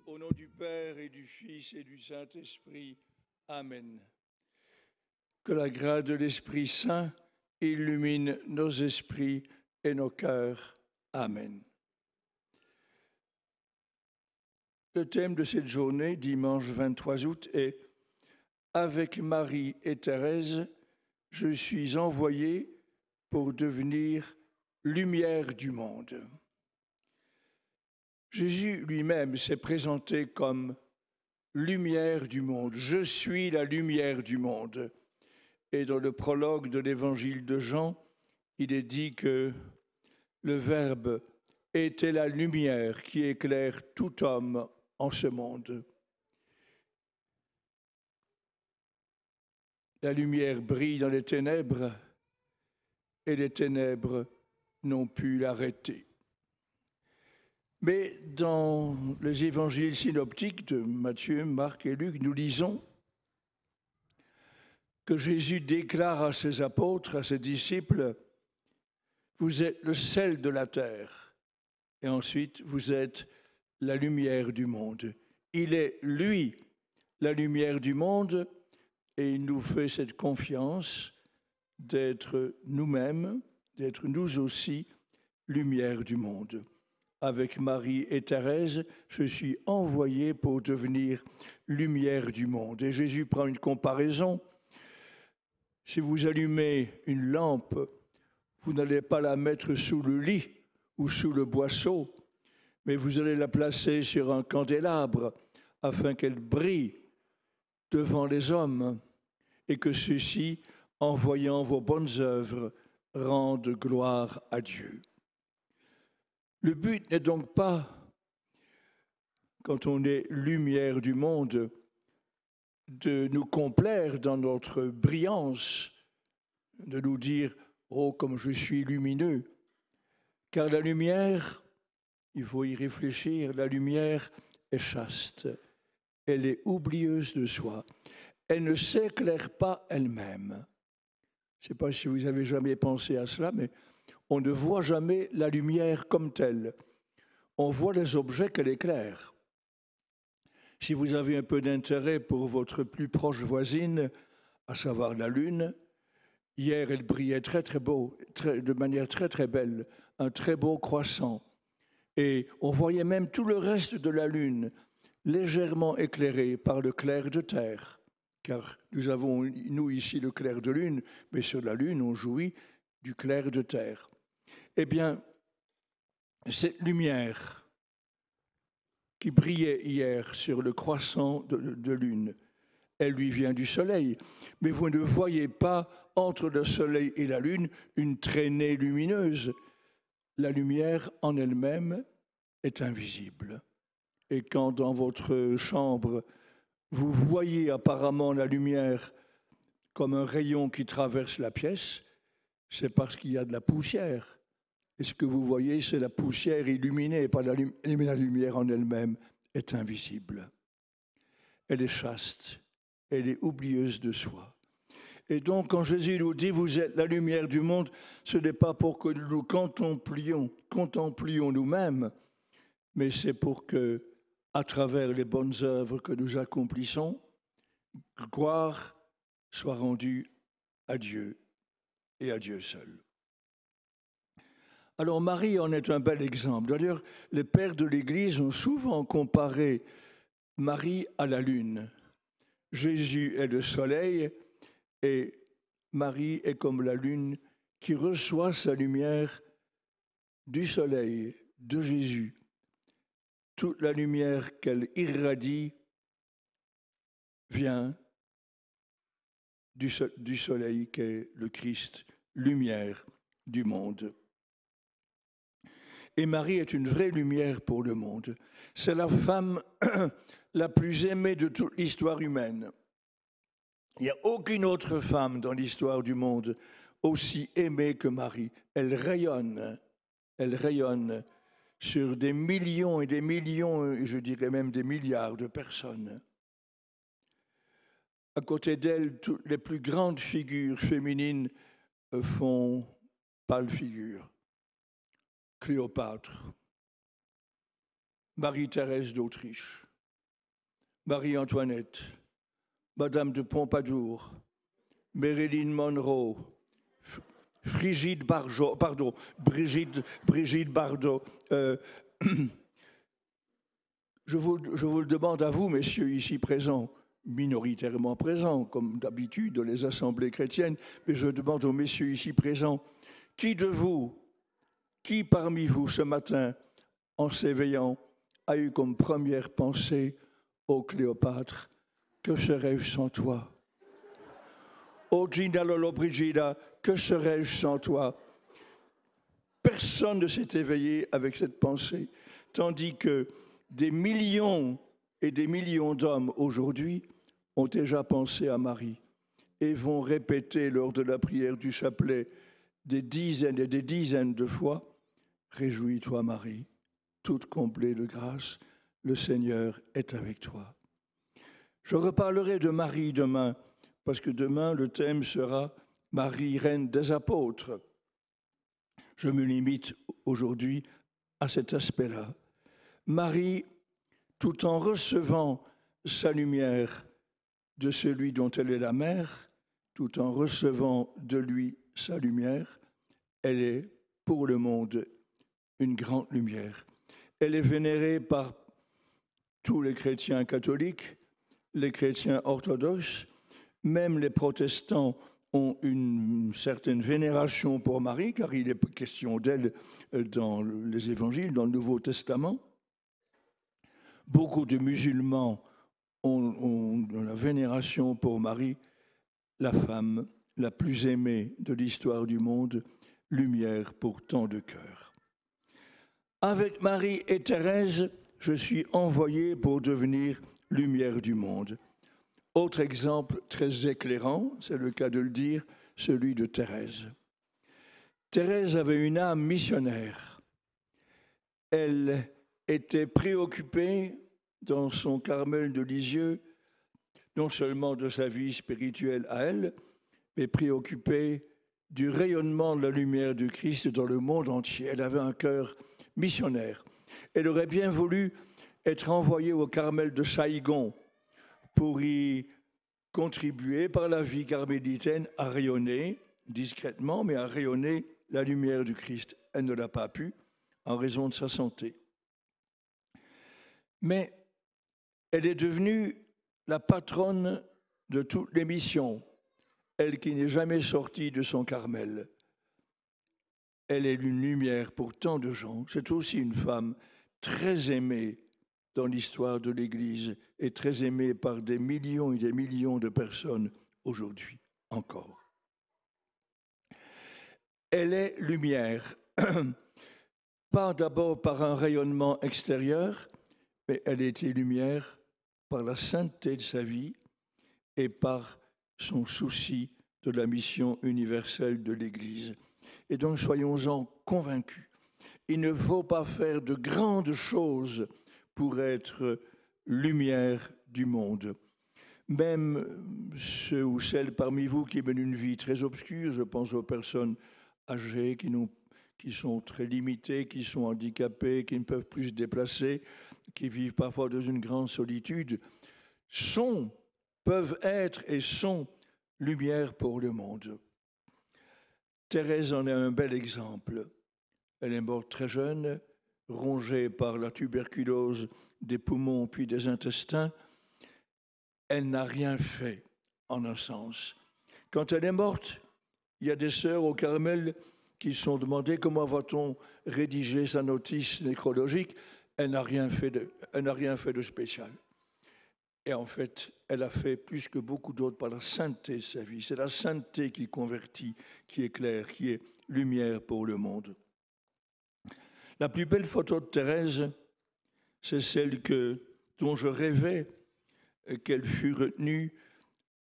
Au nom du Père et du Fils et du Saint-Esprit. Amen. Que la grâce de l'Esprit Saint illumine nos esprits et nos cœurs. Amen. Le thème de cette journée, dimanche 23 août, est « Avec Marie et Thérèse, je suis envoyé pour devenir lumière du monde ». Jésus lui-même s'est présenté comme lumière du monde. Je suis la lumière du monde. Et dans le prologue de l'évangile de Jean, il est dit que le Verbe était la lumière qui éclaire tout homme en ce monde. La lumière brille dans les ténèbres et les ténèbres n'ont pu l'arrêter. Mais dans les évangiles synoptiques de Matthieu, Marc et Luc, nous lisons que Jésus déclare à ses apôtres, à ses disciples, « Vous êtes le sel de la terre. » Et ensuite, « Vous êtes la lumière du monde. » Il est, lui, la lumière du monde et il nous fait cette confiance d'être nous-mêmes, d'être nous aussi lumière du monde. Avec Marie et Thérèse, je suis envoyé pour devenir lumière du monde. Et Jésus prend une comparaison. Si vous allumez une lampe, vous n'allez pas la mettre sous le lit ou sous le boisseau, mais vous allez la placer sur un candélabre afin qu'elle brille devant les hommes et que ceux-ci, en voyant vos bonnes œuvres, rendent gloire à Dieu. Le but n'est donc pas, quand on est lumière du monde, de nous complaire dans notre brillance, de nous dire « Oh, comme je suis lumineux !» Car la lumière, il faut y réfléchir, la lumière est chaste, elle est oublieuse de soi, elle ne s'éclaire pas elle-même. Je ne sais pas si vous avez jamais pensé à cela, mais on ne voit jamais la lumière comme telle. On voit les objets qu'elle éclaire. Si vous avez un peu d'intérêt pour votre plus proche voisine, à savoir la Lune, hier elle brillait très très beau, de manière très très belle, un très beau croissant. Et on voyait même tout le reste de la Lune légèrement éclairé par le clair de terre. Car nous avons, nous ici, le clair de lune, mais sur la Lune, on jouit du clair de terre. Eh bien, cette lumière qui brillait hier sur le croissant de lune, elle lui vient du soleil. Mais vous ne voyez pas entre le soleil et la lune une traînée lumineuse. La lumière en elle-même est invisible. Et quand dans votre chambre, vous voyez apparemment la lumière comme un rayon qui traverse la pièce, c'est parce qu'il y a de la poussière. Et ce que vous voyez, c'est la poussière illuminée, mais la lumière en elle-même est invisible. Elle est chaste, elle est oublieuse de soi. Et donc, quand Jésus nous dit « Vous êtes la lumière du monde », ce n'est pas pour que nous contemplions nous-mêmes, mais c'est pour que, à travers les bonnes œuvres que nous accomplissons, gloire soit rendue à Dieu et à Dieu seul. Alors Marie en est un bel exemple. D'ailleurs, les pères de l'Église ont souvent comparé Marie à la lune. Jésus est le soleil et Marie est comme la lune qui reçoit sa lumière du soleil, de Jésus. Toute la lumière qu'elle irradie vient du soleil qu'est le Christ, lumière du monde. Et Marie est une vraie lumière pour le monde. C'est la femme la plus aimée de toute l'histoire humaine. Il n'y a aucune autre femme dans l'histoire du monde aussi aimée que Marie. Elle rayonne sur des millions et des millions, je dirais même des milliards de personnes. À côté d'elle, toutes les plus grandes figures féminines font pâle figure. Cléopâtre, Marie-Thérèse d'Autriche, Marie-Antoinette, Madame de Pompadour, Marilyn Monroe, Brigitte Bardot. Je vous le demande à vous, messieurs ici présents, minoritairement présents, comme d'habitude dans les assemblées chrétiennes, mais je demande aux messieurs ici présents, qui parmi vous ce matin, en s'éveillant, a eu comme première pensée, ô Cléopâtre, que serais-je sans toi? Ô Gina Lollobrigida, que serais-je sans toi? Personne ne s'est éveillé avec cette pensée, tandis que des millions et des millions d'hommes aujourd'hui ont déjà pensé à Marie et vont répéter lors de la prière du chapelet des dizaines et des dizaines de fois, « Réjouis-toi Marie, toute comblée de grâce, le Seigneur est avec toi. » Je reparlerai de Marie demain, parce que demain le thème sera Marie, reine des apôtres. Je me limite aujourd'hui à cet aspect-là. Marie, tout en recevant sa lumière de celui dont elle est la mère, tout en recevant de lui sa lumière, elle est pour le monde une grande lumière. Elle est vénérée par tous les chrétiens catholiques, les chrétiens orthodoxes, même les protestants ont une certaine vénération pour Marie, car il est question d'elle dans les évangiles, dans le Nouveau Testament. Beaucoup de musulmans ont la vénération pour Marie, la femme la plus aimée de l'histoire du monde, lumière pour tant de cœurs. Avec Marie et Thérèse, je suis envoyé pour devenir lumière du monde. Autre exemple très éclairant, c'est le cas de le dire, celui de Thérèse. Thérèse avait une âme missionnaire. Elle était préoccupée dans son Carmel de Lisieux, non seulement de sa vie spirituelle à elle, mais préoccupée du rayonnement de la lumière du Christ dans le monde entier. Elle avait un cœur missionnaire. Elle aurait bien voulu être envoyée au Carmel de Saïgon pour y contribuer par la vie carmélitaine à rayonner, discrètement, mais à rayonner la lumière du Christ. Elle ne l'a pas pu en raison de sa santé. Mais elle est devenue la patronne de toutes les missions, elle qui n'est jamais sortie de son Carmel. Elle est une lumière pour tant de gens. C'est aussi une femme très aimée dans l'histoire de l'Église et très aimée par des millions et des millions de personnes aujourd'hui encore. Elle est lumière, pas d'abord par un rayonnement extérieur, mais elle était lumière par la sainteté de sa vie et par son souci de la mission universelle de l'Église. Et donc soyons-en convaincus. Il ne faut pas faire de grandes choses pour être lumière du monde. Même ceux ou celles parmi vous qui mènent une vie très obscure, je pense aux personnes âgées qui sont très limitées, qui sont handicapées, qui ne peuvent plus se déplacer, qui vivent parfois dans une grande solitude, peuvent être et sont lumière pour le monde. Thérèse en est un bel exemple. Elle est morte très jeune, rongée par la tuberculose des poumons puis des intestins. Elle n'a rien fait, en un sens. Quand elle est morte, il y a des sœurs au Carmel qui se sont demandé comment va-t-on rédiger sa notice nécrologique. Elle n'a rien fait de spécial. Et en fait, elle a fait plus que beaucoup d'autres par la sainteté de sa vie. C'est la sainteté qui convertit, qui éclaire, qui est lumière pour le monde. La plus belle photo de Thérèse, c'est celle dont je rêvais qu'elle fût retenue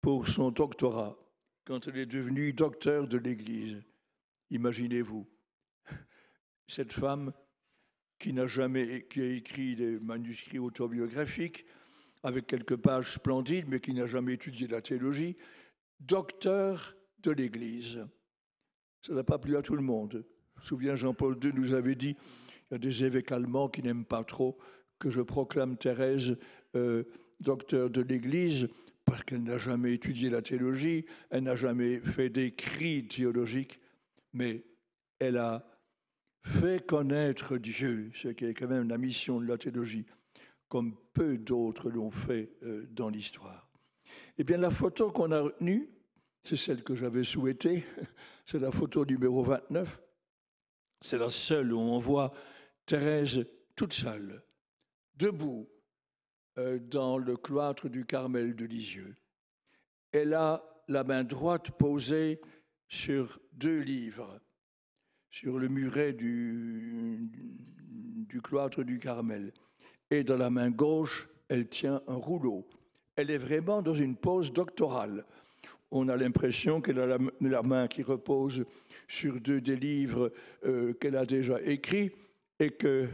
pour son doctorat, quand elle est devenue docteur de l'Église. Imaginez-vous, cette femme qui a écrit des manuscrits autobiographiques, avec quelques pages splendides, mais qui n'a jamais étudié la théologie, docteur de l'Église. Ça n'a pas plu à tout le monde. Je me souviens, Jean-Paul II nous avait dit, il y a des évêques allemands qui n'aiment pas trop que je proclame Thérèse docteur de l'Église, parce qu'elle n'a jamais étudié la théologie, elle n'a jamais fait d'écrits théologiques, mais elle a fait connaître Dieu, ce qui est quand même la mission de la théologie, comme peu d'autres l'ont fait dans l'histoire. Eh bien, la photo qu'on a retenue, c'est celle que j'avais souhaitée, c'est la photo numéro 29. C'est la seule où on voit Thérèse toute seule, debout, dans le cloître du Carmel de Lisieux. Elle a la main droite posée sur 2 livres, sur le muret du cloître du Carmel. Et dans la main gauche, elle tient un rouleau. Elle est vraiment dans une pose doctorale. On a l'impression qu'elle a la main qui repose sur 2 des livres qu'elle a déjà écrits et que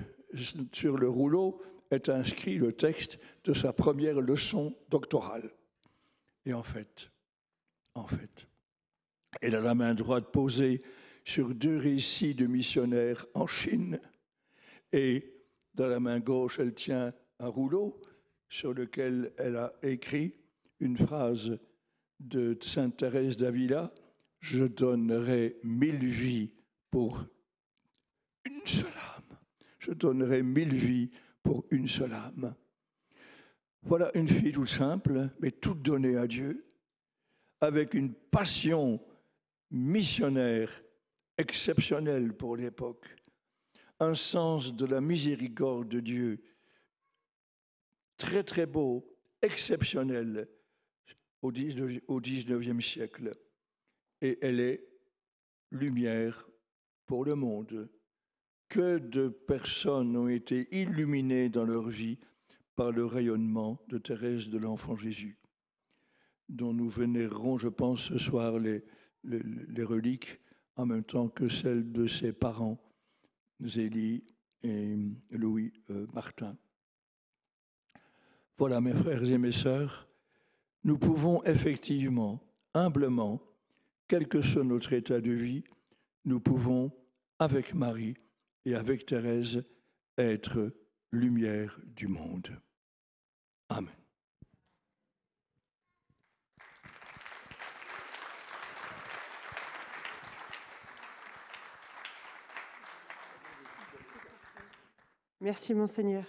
sur le rouleau est inscrit le texte de sa première leçon doctorale. Et en fait, elle a la main droite posée sur 2 récits de missionnaires en Chine et dans la main gauche, elle tient un rouleau sur lequel elle a écrit une phrase de Sainte Thérèse d'Avila: « Je donnerai 1000 vies pour une seule âme. Je donnerai 1000 vies pour une seule âme. » Voilà une fille toute simple, mais toute donnée à Dieu, avec une passion missionnaire exceptionnelle pour l'époque, un sens de la miséricorde de Dieu très très beau, exceptionnel au XIXe siècle. Et elle est lumière pour le monde. Que de personnes ont été illuminées dans leur vie par le rayonnement de Thérèse de l'Enfant Jésus, dont nous vénérons, je pense, ce soir les reliques, en même temps que celles de ses parents, Zélie et Louis Martin. Voilà, mes frères et mes sœurs, nous pouvons effectivement, humblement, quel que soit notre état de vie, nous pouvons, avec Marie et avec Thérèse, être lumière du monde. Amen. Merci, Monseigneur.